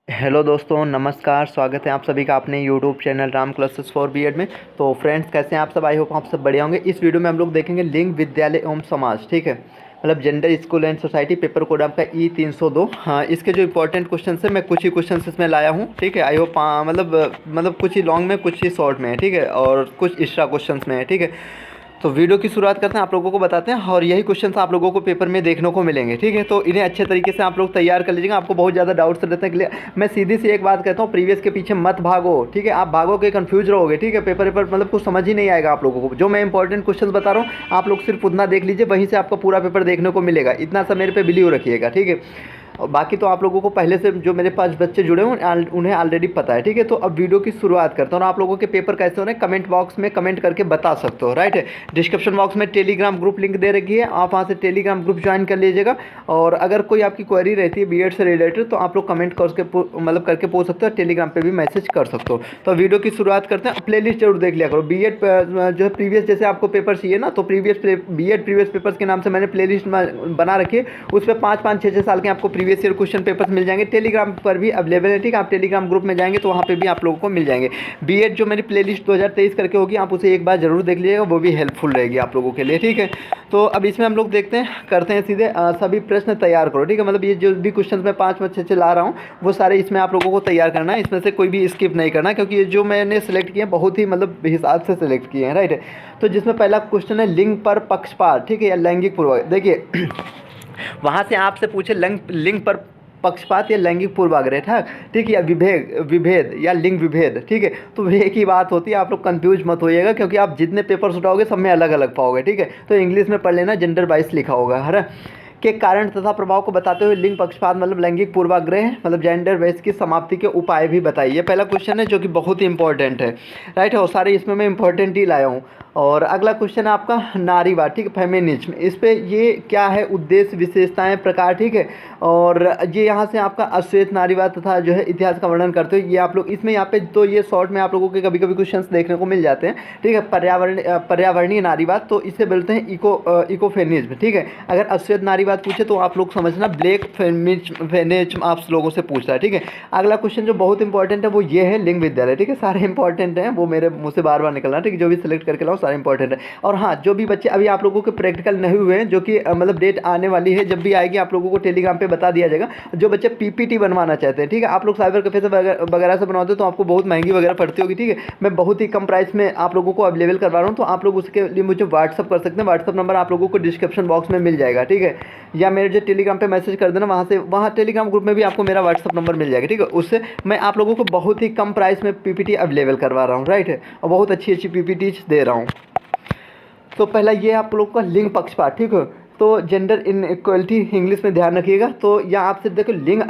Hello दोस्तों, नमस्कार। स्वागत है आप सभी का अपने YouTube channel Ram classes for BEd में। तो फ्रेंड्स, कैसे हैं आप सब? आई होप आप सब बढ़िया होंगे। इस वीडियो में हम लोग देखेंगे लिंग विद्यालय एवं समाज, ठीक है, मतलब gender school and society, paper code आपका E 302। हाँ, इसके जो इंपॉर्टेंट क्वेश्चन है मैं कुछ ही क्वेश्चन इसमें लाया हूँ, ठीक है। आई होप मतलब कुछ ही लॉन्ग में, कुछ ही शॉर्ट में है, ठीक है, और कुछ एक्स्ट्रा क्वेश्चन में है, ठीक है। तो वीडियो की शुरुआत करते हैं, आप लोगों को बताते हैं, और यही क्वेश्चंस आप लोगों को पेपर में देखने को मिलेंगे, ठीक है। तो इन्हें अच्छे तरीके से आप लोग तैयार कर लीजिएगा। आपको बहुत ज़्यादा डाउट्स रहते हैं कि मैं सीधी सी एक बात कहता हूँ, प्रीवियस के पीछे मत भागो, ठीक है। आप भागोगे कंफ्यूज रहोगे, ठीक है। पेपर मतलब कुछ समझ ही नहीं आएगा आप लोगों को। जो मैं इंपॉर्टेंट क्वेश्चन बता रहा हूँ, आप लोग सिर्फ उतना देख लीजिए, वहीं से आपका पूरा पेपर देखने को मिलेगा। इतना सा मेरे पे बिलीव रखिएगा, ठीक है। और बाकी तो आप लोगों को पहले से जो मेरे पास बच्चे जुड़े हुए उन्हें ऑलरेडी पता है, ठीक है। तो अब वीडियो की शुरुआत करता हूँ, और आप लोगों के पेपर कैसे हो रहे हैं कमेंट बॉक्स में कमेंट करके बता सकते हो, राइट है। डिस्क्रिप्शन बॉक्स में टेलीग्राम ग्रुप लिंक दे रखी है, आप वहाँ से टेलीग्राम ग्रुप ज्वाइन कर लीजिएगा। और अगर कोई आपकी क्वेरी रहती है बीएड से रिलेटेड, तो आप लोग कमेंट करके पूछ सकते हो, टेलीग्राम पर भी मैसेज कर सकते हो। तो वीडियो की शुरुआत करते हैं। प्ले लिस्ट जरूर देख लिया करो। बीएड जो है प्रीवियस, जैसे आपको पेपर चाहिए ना, तो बीएड प्रीवियस पेपर्स के नाम से मैंने प्ले लिस्ट बना रखी है। उस पर 5-5, 6-6 साल के आपको प्रीवियस ईयर क्वेश्चन पेपर मिल जाएंगे। टेलीग्राम पर भी अवेलेबल है, ठीक है। आप टेलीग्राम ग्रुप में जाएंगे तो वहाँ पे भी आप लोगों को मिल जाएंगे। बीएड जो मेरी प्लेलिस्ट 2023 करके होगी, आप उसे एक बार जरूर देख लीजिएगा, वो भी हेल्पफुल रहेगी आप लोगों के लिए, ठीक है। तो अब इसमें हम लोग देखते हैं, करते हैं सीधे। सभी प्रश्न तैयार करो, ठीक है। मतलब ये जो भी क्वेश्चन मैं 5 में 6 ला रहा हूँ, वो सारे इसमें आप लोगों को तैयार करना है। इसमें से कोई भी स्किप नहीं करना, क्योंकि ये जो मैंने सेलेक्ट किए हैं बहुत ही मतलब हिसाब से सेलेक्ट किए हैं, राइट है। तो जिसमें पहला क्वेश्चन है लिंग पर पक्षपात, ठीक है, या लैंगिक पूर्वाग्रह। देखिए वहाँ से आपसे पूछे लिंग पर पक्षपात या लैंगिक पूर्वाग्रह था, ठीक है, या विभेद या लिंग विभेद, ठीक है। तो एक ही बात होती है, आप लोग कंफ्यूज मत होइएगा, क्योंकि आप जितने पेपर्स उठाओगे सब में अलग अलग पाओगे, ठीक है। तो इंग्लिश में पढ़ लेना, जेंडर वाइज लिखा होगा, है ना। के कारण तथा प्रभाव को बताते हुए लिंग पक्षपात मतलब लैंगिक पूर्वाग्रह मतलब जेंडर वेस्ट की समाप्ति के उपाय भी बताइए। पहला क्वेश्चन है जो कि बहुत ही इंपॉर्टेंट है, राइट है, और सारे इसमें मैं इंपॉर्टेंट ही लाया हूँ। और अगला क्वेश्चन है आपका नारीवाद, ठीक है, फेमिनिज्म। इस पे ये क्या है, उद्देश्य, विशेषताएं, प्रकार, ठीक है। और ये यहाँ से आपका अश्वेत नारीवाद तथा जो है इतिहास का वर्णन करते हो, ये आप लोग इसमें यहाँ पे तो ये शॉर्ट में आप लोगों के कभी कभी क्वेश्चंस देखने को मिल जाते हैं, ठीक है। पर्यावरणीय नारीवाद, तो इसे बोलते हैं इकोफेमिनिज्म, ठीक है। अगर अश्वेत नारीवाद पूछे तो आप लोग समझना ब्लैक फेमिनिज्म आप लोगों से पूछ रहा है, ठीक है। अगला क्वेश्चन जो बहुत इंपॉर्टेंट है वो ये है लिंग विद्यालय, ठीक है। सारे इंपॉर्टेंट हैं, वो मेरे मुँह से बार बार निकलना, ठीक है। जो भी सिलेक्ट करके लाओ सारे इंपॉर्टेंट है। और हाँ, जो भी बच्चे अभी आप लोगों के प्रैक्टिकल नहीं हुए हैं, जो कि मतलब डेट आने वाली है, जब भी आएगी आप लोगों को टेलीग्राम पे बता दिया जाएगा। जो बच्चे पीपीटी बनवाना चाहते हैं, ठीक है, आप लोग साइबर कैफे से वगैरह से बनवाते हो तो आपको बहुत महंगी वगैरह पड़ती होगी, ठीक है। मैं बहुत ही कम प्राइस में आप लोगों को अवेलेबल करवा रहा हूँ, तो आप लोग उसके लिए मुझे व्हाट्सअप कर सकते हैं। व्हाट्सअप नंबर आप लोगों को डिस्क्रिप्शन बॉक्स में मिल जाएगा, ठीक है। या मेरे जो टेलीग्राम पे मैसेज कर देना, वहाँ टेलीग्राम ग्रुप में भी आपको मेरा व्हाट्सअप नंबर मिल जाएगा, ठीक है। उससे मैं आप लोगों को बहुत ही कम प्राइस में पीपीटी अवेलेबल करवा रहा हूँ, राइट है, और बहुत अच्छी अच्छी पीपीटी दे रहा हूँ। तो पहला ये आप लोग का लिंग पक्षपात, ठीक है। तो जेंडर इन इक्वलिटी इंग्लिश में ध्यान रखिएगा। तो यहाँ आपसे देखो लिंग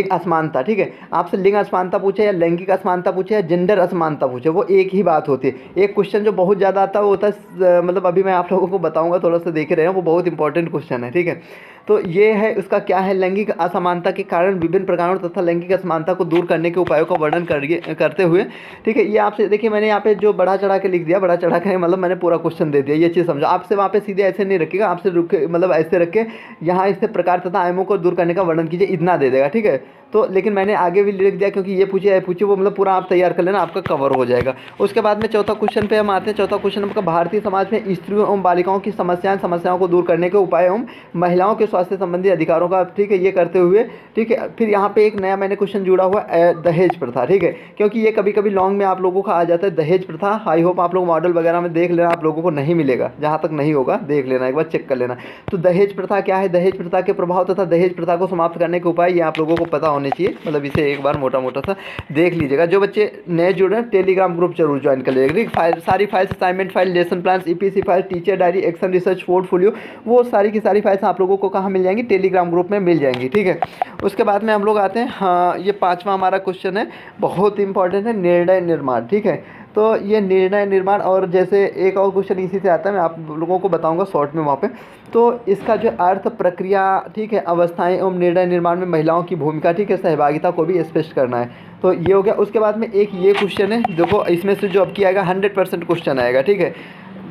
असमानता, ठीक है। आपसे लिंग असमानता पूछे या लैंगिक असमानता पूछे या जेंडर असमानता पूछे, वो एक ही बात होती है। एक क्वेश्चन जो बहुत ज़्यादा आता है वो होता है मतलब अभी मैं आप लोगों को बताऊंगा, थोड़ा सा देख रहे हैं, वो बहुत इंपॉर्टेंट क्वेश्चन है, ठीक है। तो ये है उसका क्या है, लैंगिक असमानता के कारण विभिन्न प्रकारों तथा लैंगिक असमानता को दूर करने के उपायों का वर्णन करते हुए, ठीक है। ये आपसे देखिए मैंने यहाँ पे जो बढ़ा चढ़ा के लिख दिया, बढ़ा चढ़ा के मतलब मैंने पूरा क्वेश्चन दे दिया, ये चीज़ समझो। आपसे वहाँ पे सीधे ऐसे नहीं रखिएगा, आपसे रुके मतलब ऐसे रख के यहाँ इससे प्रकार तथा आयामों को दूर करने का वर्णन कीजिए, इतना दे देगा, ठीक है। तो लेकिन मैंने आगे भी लिख दिया, क्योंकि ये पूछे वो मतलब पूरा आप तैयार कर लेना, आपका कवर हो जाएगा। उसके बाद में चौथा क्वेश्चन पे हम आते हैं। चौथा क्वेश्चन आपका भारतीय समाज में स्त्रियों एवं बालिकाओं की समस्याओं को दूर करने के उपाय एवं महिलाओं के स्वास्थ्य संबंधी अधिकारों का, ठीक है, ये करते हुए, ठीक है। फिर यहाँ पे एक नया मैंने क्वेश्चन जुड़ा हुआ दहेज प्रथा, ठीक है, क्योंकि ये कभी कभी लॉन्ग में आप लोगों का आ जाता है दहेज प्रथा। आई होप आप लोग मॉडल वगैरह में देख लेना, आप लोगों को नहीं मिलेगा, जहाँ तक नहीं होगा देख लेना, एक बार चेक कर लेना। तो दहेज प्रथा क्या है, दहेज प्रथा के प्रभाव तथा दहेज प्रथा को समाप्त करने के उपाय, ये आप लोगों को पता होने चाहिए। मतलब इसे एक बार मोटा मोटा सा देख लीजिएगा। जो बच्चे नए जुड़े हैं टेलीग्राम ग्रुप जरूर ज्वाइन कर लीजिएगा, ठीक। सारी files, assignment file, lesson plan, EPC file, teacher diary, action research, portfolio, वो सारी की सारी फाइल्स आप लोगों को कहाँ मिल जाएंगी, टेलीग्राम ग्रुप में मिल जाएंगी, ठीक है। उसके बाद में हम लोग आते हैं, हाँ, ये पाँचवा हमारा क्वेश्चन है, बहुत इंपॉर्टेंट है, निर्णय निर्माण, ठीक है। तो ये निर्णय निर्माण, और जैसे एक और क्वेश्चन इसी से आता है, मैं आप लोगों को बताऊंगा शॉर्ट में वहाँ पे। तो इसका जो अर्थ, प्रक्रिया, ठीक है, अवस्थाएं एवं निर्णय निर्माण में महिलाओं की भूमिका, ठीक है, सहभागिता को भी स्पष्ट करना है। तो ये हो गया। उसके बाद में एक ये क्वेश्चन है, देखो इसमें से जो अब किया आएगा 100% क्वेश्चन आएगा, ठीक है।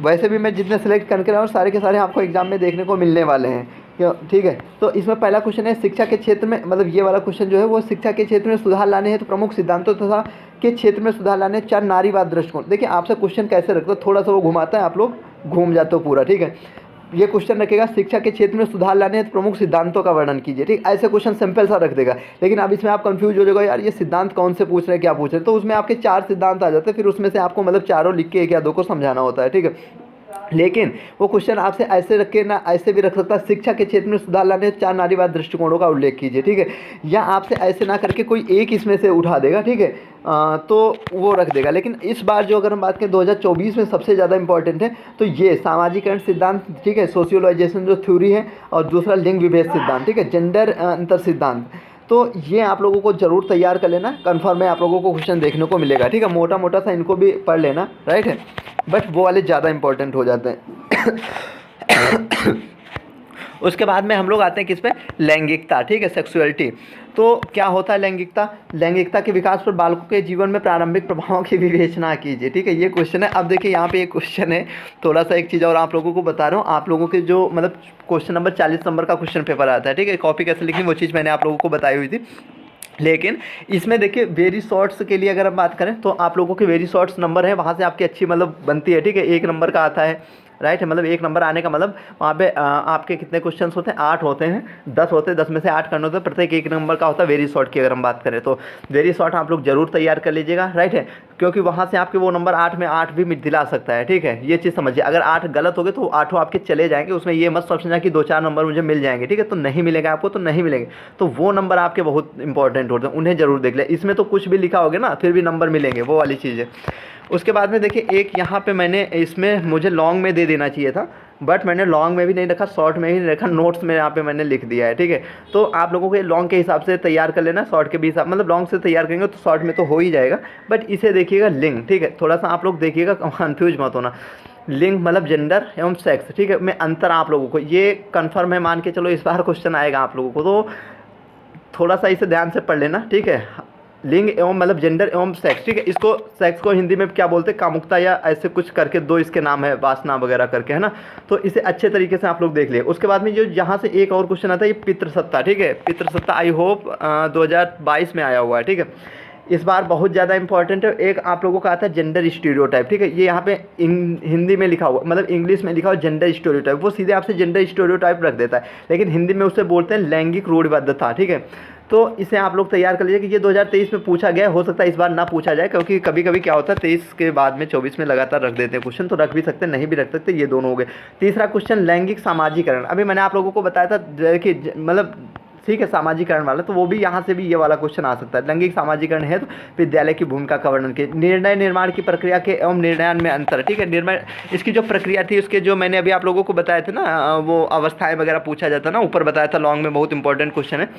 वैसे भी मैं जितने सेलेक्ट करके रहा हूँ सारे के सारे आपको एग्जाम में देखने को मिलने वाले हैं। क्यों, ठीक है। तो इसमें पहला क्वेश्चन है शिक्षा के क्षेत्र में, मतलब ये वाला क्वेश्चन जो है वो शिक्षा के क्षेत्र में सुधार लाने हैं तो प्रमुख सिद्धांतों तथा के क्षेत्र में सुधार लाने 4 नारीवाद दृष्टिकोण। देखिए आपसे क्वेश्चन कैसे रखता है, थोड़ा सा वो घुमाता है, आप लोग घूम जाते हो पूरा, ठीक है। ये क्वेश्चन रखेगा शिक्षा के क्षेत्र में सुधार लाने हैं तो प्रमुख सिद्धांतों का वर्णन कीजिए, ठीक। ऐसे क्वेश्चन सिंपल सा रख देगा, लेकिन अब इसमें आप कंफ्यूज हो जाएगा, यार ये सिद्धांत कौन से पूछ रहे हैं, क्या पूछ रहे हैं। तो उसमें आपके 4 सिद्धांत आ जाते हैं, फिर उसमें से आपको मतलब चारों लिख के 1 या 2 को समझाना होता है, ठीक है। लेकिन वो क्वेश्चन आपसे ऐसे रख के ना ऐसे भी रख सकता है, शिक्षा के क्षेत्र में सुधार लाने 4 नारीवाद दृष्टिकोणों का उल्लेख कीजिए, ठीक है। या आपसे ऐसे ना करके कोई एक इसमें से उठा देगा, ठीक है। तो वो रख देगा। लेकिन इस बार जो अगर हम बात करें 2024 में सबसे ज़्यादा इंपॉर्टेंट है तो ये सामाजिकरण सिद्धांत, ठीक है, सोशियोलाइजेशन जो थ्योरी है, और दूसरा लिंग विभेद सिद्धांत, ठीक है, जेंडर अंतर सिद्धांत। तो ये आप लोगों को जरूर तैयार कर लेना, कन्फर्म है आप लोगों को क्वेश्चन देखने को मिलेगा, ठीक है। मोटा मोटा सा इनको भी पढ़ लेना, राइट है, बट वो वाले ज़्यादा इंपॉर्टेंट हो जाते हैं। उसके बाद में हम लोग आते हैं किस पे, लैंगिकता, ठीक है, सेक्सुअलिटी। तो क्या होता है लैंगिकता, लैंगिकता के विकास पर बालकों के जीवन में प्रारंभिक प्रभावों की विवेचना कीजिए, ठीक है, ये क्वेश्चन है। अब देखिए यहाँ पे एक क्वेश्चन है, थोड़ा सा एक चीज़ और आप लोगों को बता रहा हूँ, आप लोगों के जो मतलब क्वेश्चन नंबर 40 नंबर का क्वेश्चन पेपर आता है, ठीक है, कॉपी कैसे लिखनी वो चीज़ मैंने आप लोगों को बताई हुई थी। लेकिन इसमें देखिए वेरी शॉर्ट्स के लिए अगर हम बात करें तो आप लोगों के वेरी शॉर्ट्स नंबर है, वहाँ से आपकी अच्छी मतलब बनती है, ठीक है। 1 नंबर का आता है, राइट है, मतलब 1 नंबर आने का मतलब वहाँ पे आपके कितने क्वेश्चंस होते हैं, 8 होते हैं, 10 होते हैं, 10 में से 8 करने होते हैं, प्रत्येक 1 नंबर का होता है वेरी शॉर्ट की अगर हम बात करें तो। वेरी शॉर्ट आप लोग जरूर तैयार कर लीजिएगा, राइट है, क्योंकि वहाँ से आपके वो नंबर 8 में 8 भी दिला सकता है, ठीक है। ये चीज़ समझिए, अगर 8 गलत हो गए तो 8 आपके चले जाएंगे, उसमें ये मत समझना कि 2-4 नंबर मुझे मिल जाएंगे, ठीक है, तो नहीं मिलेगा आपको, तो नहीं मिलेंगे। तो वो नंबर आपके बहुत इंपॉर्टेंट होते हैं, उन्हें जरूर देख लें। इसमें तो कुछ भी लिखा होगा ना फिर भी नंबर मिलेंगे, वो वाली चीज़ है। उसके बाद में देखिए एक यहाँ पे मैंने इसमें मुझे लॉन्ग में दे देना चाहिए था, बट मैंने लॉन्ग में भी नहीं रखा, शॉर्ट में भी नहीं रखा, नोट्स में यहाँ पे मैंने लिख दिया है, ठीक है। तो आप लोगों को ये लॉन्ग के हिसाब से तैयार कर लेना, शॉर्ट के भी हिसाब, मतलब लॉन्ग से तैयार करेंगे तो शॉर्ट में तो हो ही जाएगा, बट इसे देखिएगा लिंग, ठीक है, थोड़ा सा आप लोग देखिएगा, कन्फ्यूज मत होना। लिंग मतलब जेंडर एवं सेक्स, ठीक है, मैं अंतर आप लोगों को ये कन्फर्म है, मान के चलो इस बार क्वेश्चन आएगा आप लोगों को, तो थोड़ा सा इसे ध्यान से पढ़ लेना, ठीक है। लिंग एवं मतलब जेंडर एवं सेक्स, ठीक है, इसको सेक्स को हिंदी में क्या बोलते हैं, कामुकता या ऐसे कुछ करके 2 इसके नाम है, वासना वगैरह करके, है ना। तो इसे अच्छे तरीके से आप लोग देख लिए। उसके बाद में जो यहाँ से एक और क्वेश्चन आता है, ये पितृसत्ता, ठीक है, पितृसत्ता आई होप 2022 में आया हुआ है, ठीक है। इस बार बहुत ज़्यादा इंपॉर्टेंट है। एक आप लोगों का आता है जेंडर स्टीरियोटाइप, ठीक है, ये यहाँ पे हिंदी में लिखा हुआ, मतलब इंग्लिश में लिखा हुआ जेंडर स्टीरियोटाइप, वो सीधे आपसे जेंडर स्टीरियोटाइप रख देता है, लेकिन हिंदी में उसे बोलते हैं लैंगिक रूढ़िबद्धता, ठीक है। तो इसे आप लोग तैयार कर लीजिए कि ये 2023 में पूछा गया, हो सकता है इस बार ना पूछा जाए, क्योंकि कभी कभी क्या होता है 23 के बाद में 24 में लगातार रख देते हैं क्वेश्चन, तो रख भी सकते हैं, नहीं भी रख सकते, ये दोनों हो गए। तीसरा क्वेश्चन लैंगिक सामाजिकरण, अभी मैंने आप लोगों को बताया था कि मतलब ठीक है सामाजिकरण वाला, तो वो भी यहाँ से भी ये वाला क्वेश्चन आ सकता है। लैंगिक सामाजिकरण है तो विद्यालय की भूमिका का वर्णन के, निर्णय निर्माण की प्रक्रिया के एवं निर्णय में अंतर, ठीक है। निर्णय इसकी जो प्रक्रिया थी उसके जो मैंने अभी आप लोगों को बताया था ना, वो अवस्थाएं वगैरह पूछा जाता ना, ऊपर बताया था लॉन्ग में, बहुत इंपॉर्टेंट क्वेश्चन है।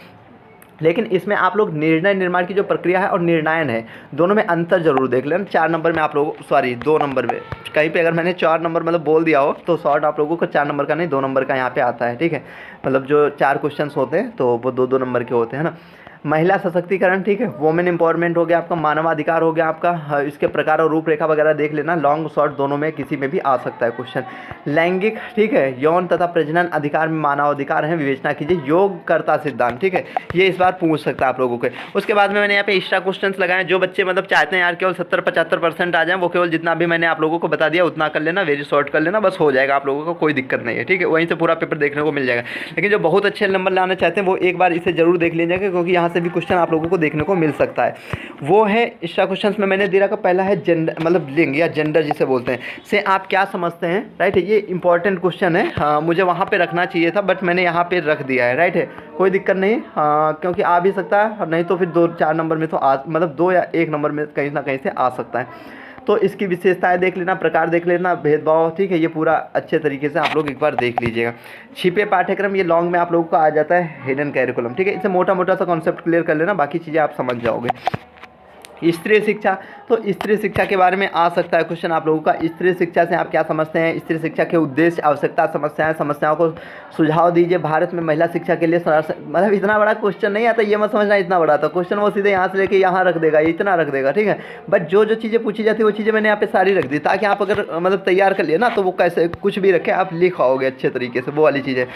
लेकिन इसमें आप लोग निर्णय निर्माण की जो प्रक्रिया है और निर्णायन है, दोनों में अंतर जरूर देख लेना। 4 नंबर में आप लोगों, सॉरी 2 नंबर में, कहीं पे अगर मैंने 4 नंबर मतलब बोल दिया हो तो शॉर्ट आप लोगों को 4 नंबर का नहीं 2 नंबर का यहाँ पे आता है, ठीक है। मतलब जो 4 क्वेश्चंस होते हैं तो वो 2-2 नंबर के होते हैं ना। महिला सशक्तिकरण, ठीक है, वोमेन एम्पावरमेंट हो गया आपका, मानवाधिकार हो गया आपका, इसके प्रकार और रूपरेखा वगैरह देख लेना, लॉन्ग शॉर्ट दोनों में किसी में भी आ सकता है क्वेश्चन। लैंगिक, ठीक है, यौन तथा प्रजनन अधिकार में मानवाधिकार है, विवेचना कीजिए, योगकर्ता सिद्धांत, ठीक है, ये इस बार पूछ सकता है आप लोगों के। उसके बाद में मैंने यहाँ पे एक्स्ट्रा क्वेश्चन लगाए, जो बच्चे मतलब चाहते हैं यार केवल 70-75% आ जाए, वो केवल जितना भी मैंने आप लोगों को बता दिया उतना कर लेना, वेरी शॉर्ट कर लेना, बस हो जाएगा आप लोगों को, कोई दिक्कत नहीं है, ठीक है, वहीं से पूरा पेपर देखने को मिल जाएगा। लेकिन जो बहुत अच्छे नंबर लाना चाहते हैं वो एक बार इसे जरूर देख लीजिएगा, क्योंकि यहाँ से भी क्वेश्चन आप लोगों को देखने को मिल सकता है। वो है एक्स्ट्रा क्वेश्चंस में मैंने दे रखा, पहला है जेंडर मतलब लिंग या जेंडर जिसे बोलते हैं, से आप क्या समझते हैं, राइट है, ये इंपॉर्टेंट क्वेश्चन है। हाँ, मुझे वहाँ पे रखना चाहिए था बट मैंने यहाँ पे रख दिया है, राइट है, कोई दिक्कत नहीं, हाँ, क्योंकि आ भी सकता है, नहीं तो फिर 2-4 नंबर में तो मतलब 2 या 1 नंबर में कहीं ना कहीं से आ सकता है। तो इसकी विशेषताएं देख लेना, प्रकार देख लेना, भेदभाव, ठीक है, ये पूरा अच्छे तरीके से आप लोग एक बार देख लीजिएगा। छिपे पाठ्यक्रम, ये लॉन्ग में आप लोगों को आ जाता है हिडन कैरिकुलम, ठीक है, इसे मोटा मोटा सा कॉन्सेप्ट क्लियर कर लेना, बाकी चीज़ें आप समझ जाओगे। स्त्री शिक्षा, तो स्त्री शिक्षा के बारे में आ सकता है क्वेश्चन आप लोगों का। स्त्री शिक्षा से आप क्या समझते हैं, स्त्री शिक्षा के उद्देश्य, आवश्यकता, समस्याएं, समस्याओं को सुझाव दीजिए, भारत में महिला शिक्षा के लिए मतलब इतना बड़ा क्वेश्चन नहीं आता, ये मत समझना इतना बड़ा था क्वेश्चन, वो सीधे यहाँ से लेके यहाँ रख देगा, इतना रख देगा, ठीक है। बट जो जो चीज़ें पूछी जाती है वो चीज़ें मैंने यहाँ पे सारी रख दी, ताकि आप अगर मतलब तैयार कर लिए ना तो वो कैसे कुछ भी रखें आप लिख आओगे अच्छे तरीके से, वो वाली चीज़ें।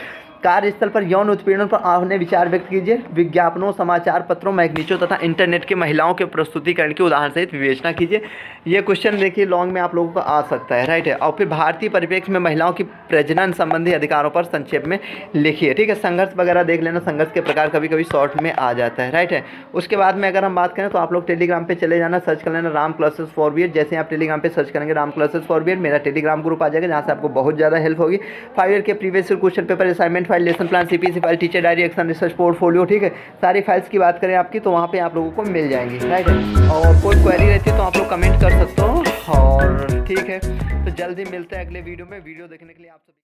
कार्यस्थल पर यौन उत्पीड़न पर आपने विचार व्यक्त कीजिए। विज्ञापनों, समाचार पत्रों, मैगनीचों तथा इंटरनेट के महिलाओं के प्रस्तुतिकरण की उदाहरण सहित विवेचना कीजिए। ये क्वेश्चन देखिए लॉन्ग में आप लोगों को आ सकता है, राइट है। और फिर भारतीय परिप्रेक्ष्य में महिलाओं की प्रजनन संबंधी अधिकारों पर संक्षेप में लिखिए, ठीक है। संघर्ष वगैरह देख लेना, संघर्ष के प्रकार कभी कभी शॉर्ट में आ जाता है, राइट है। उसके बाद में अगर हम बात करें तो आप लोग टेलीग्राम पे चले जाना, सर्च कर लेना राम क्लासेस फॉर बीएड। जैसे आप टेलीग्राम पे सर्च करेंगे राम क्लासेस फॉर बीएड, मेरा टेलीग्राम ग्रुप आ जाएगा, जहाँ से आपको बहुत ज़्यादा हेल्प होगी। 5 ईयर के previous question paper, assignment file, lesson plan, CPC file, teacher diary, action research portfolio, ठीक है। सारी फाइल्स की बात करें आपकी तो वहाँ पे आप लोगों को मिल जाएंगी, राइट है। और कोई क्वेरी रहती है तो आप लोग कमेंट कर सकते हो, और ठीक है। तो जल्दी मिलते हैं अगले वीडियो में। वीडियो देखने के लिए आप सभी